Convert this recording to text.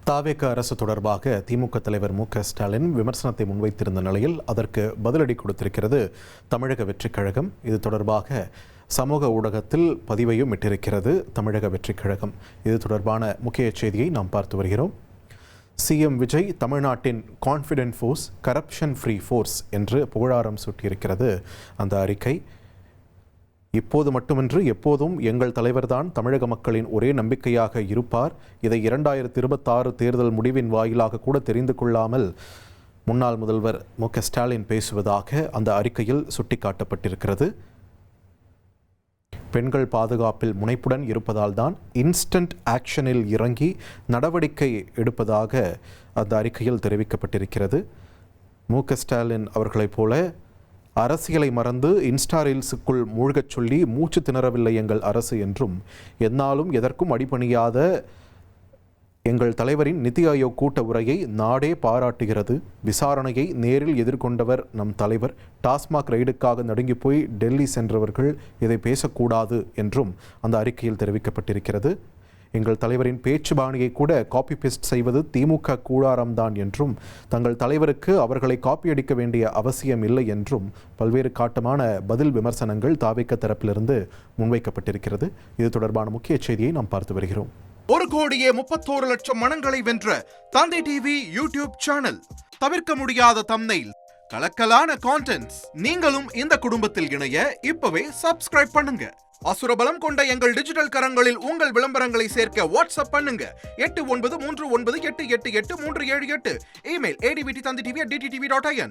தாவேக அரசு தொடர்பாக திமுக தலைவர் மு க ஸ்டாலின் விமர்சனத்தை முன்வைத்திருந்த நிலையில் அதற்கு பதிலடி கொடுத்திருக்கிறது தமிழக வெற்றிக் கழகம். இது தொடர்பாக சமூக ஊடகத்தில் பதிவையும் இட்டிருக்கிறது தமிழக வெற்றிக் கழகம். இது தொடர்பான முக்கிய செய்தியை நாம் பார்த்து வருகிறோம். சிஎம் விஜய் தமிழ்நாட்டின் confident force, corruption free force என்று புகழாரம் சூட்டியிருக்கிறது அந்த அறிக்கை. இப்போது மட்டுமின்றி எப்போதும் எங்கள் தலைவர்தான் தமிழக மக்களின் ஒரே நம்பிக்கையாக இருப்பார். இதை 2026 தேர்தல் முடிவின் வாயிலாக கூட தெரிந்து கொள்ளாமல் முன்னாள் முதல்வர் மு க ஸ்டாலின் பேசுவதாக அந்த அறிக்கையில் சுட்டிக்காட்டப்பட்டிருக்கிறது. பெண்கள் பாதுகாப்பில் முனைப்புடன் இருப்பதால் தான் இன்ஸ்டன்ட் ஆக்ஷனில் இறங்கி நடவடிக்கை எடுப்பதாக அந்த அறிக்கையில் தெரிவிக்கப்பட்டிருக்கிறது. மு க ஸ்டாலின் அவர்களைப் போல அரசியலை மறந்து இன்ஸ்டா ரீல்ஸுக்குள் மூழ்கச் சொல்லி மூச்சு திணறவில்லை எங்கள் அரசு என்றும், எந்நாளும் எதற்கும் அடிபணியாத எங்கள் தலைவரின் நிதி ஆயோக் கூட்ட உரையை நாடே பாராட்டுகிறது. விசாரணையை நேரில் எதிர்கொண்டவர் நம் தலைவர். டாஸ்மாக் ரைடுக்காக நடுங்கி போய் டெல்லி சென்றவர்கள் இதை பேசக்கூடாது என்றும் அந்த அறிக்கையில் தெரிவிக்கப்பட்டிருக்கிறது. எங்கள் தலைவரின் பேச்சு பாணியை கூட காப்பி பேஸ்ட் செய்வது திமுக கூடாரம்தான் என்றும், தங்கள் தலைவருக்கு அவர்களை காப்பி அடிக்க வேண்டிய அவசியம் இல்லை என்றும் பல்வேறு காட்டமான பதில் விமர்சனங்கள் தாவேக தரப்பிலிருந்து முன்வைக்கப்பட்டிருக்கிறது. இது தொடர்பான முக்கிய செய்தியை நாம் பார்த்து வருகிறோம். 1,31,00,000 மனங்களை வென்ற தந்தை டிவி யூடியூப் சேனல். தவிர்க்க முடியாத தம்ப்நெயில், கலக்கலான கான்டென்ட்ஸ். நீங்களும் இந்த குடும்பத்தில் இணைய இப்பவே சப்ஸ்கிரைப் பண்ணுங்க. அசுரபலம் கொண்ட எங்கள் டிஜிட்டல் கரங்களில் உங்கள் விளம்பரங்களை சேர்க்க வாட்ஸ்அப் பண்ணுங்க. 893988883778. Email advtthanditv@dttv.in.